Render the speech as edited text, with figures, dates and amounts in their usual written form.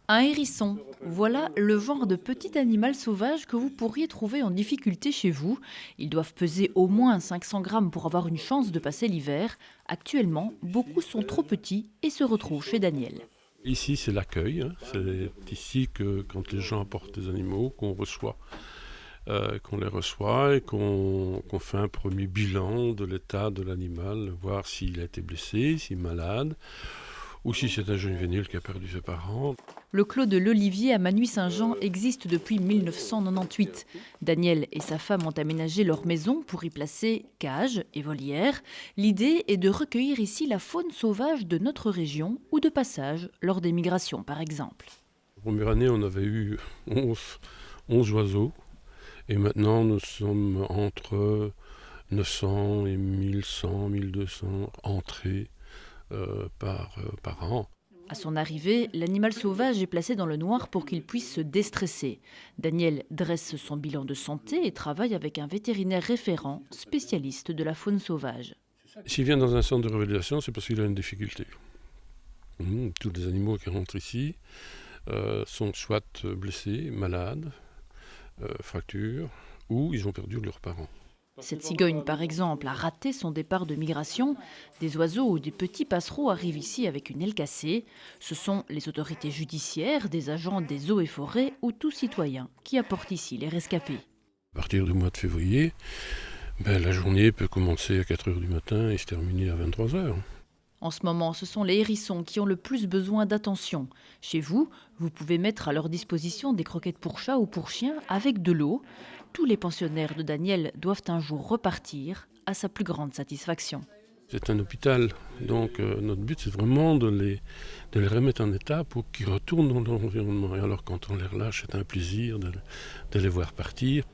Un hérisson, voilà le genre de petit animal sauvage que vous pourriez trouver en difficulté chez vous. Ils doivent peser au moins 500 grammes pour avoir une chance de passer l'hiver. Actuellement, beaucoup sont trop petits et se retrouvent chez Daniel. Ici, c'est l'accueil, hein. C'est ici que quand les gens apportent des animaux, qu'on les reçoit et qu'on fait un premier bilan de l'état de l'animal, voir s'il a été blessé, s'il est malade, ou si c'est un juvénile qui a perdu ses parents. Le clos de l'Olivier à Manuy-Saint-Jean existe depuis 1998. Daniel et sa femme ont aménagé leur maison pour y placer cages et volières. L'idée est de recueillir ici la faune sauvage de notre région ou de passage lors des migrations par exemple. La première année, on avait eu 11 oiseaux, et maintenant nous sommes entre 900 et 1100, 1200 entrées par an. À son arrivée, l'animal sauvage est placé dans le noir pour qu'il puisse se déstresser. Daniel dresse son bilan de santé et travaille avec un vétérinaire référent, spécialiste de la faune sauvage. S'il vient dans un centre de révélation, c'est parce qu'il a une difficulté. Tous les animaux qui rentrent ici sont soit blessés, malades, fractures, ou ils ont perdu leurs parents. Cette cigogne, par exemple, a raté son départ de migration. Des oiseaux ou des petits passereaux arrivent ici avec une aile cassée. Ce sont les autorités judiciaires, des agents des eaux et forêts ou tout citoyen qui apportent ici les rescapés. À partir du mois de février, la journée peut commencer à 4 heures du matin et se terminer à 23 heures. En ce moment, ce sont les hérissons qui ont le plus besoin d'attention. Chez vous, vous pouvez mettre à leur disposition des croquettes pour chats ou pour chiens avec de l'eau. Tous les pensionnaires de Daniel doivent un jour repartir à sa plus grande satisfaction. C'est un hôpital, donc notre but c'est vraiment de les remettre en état pour qu'ils retournent dans leur environnement. Et alors quand on les relâche, c'est un plaisir de les voir partir.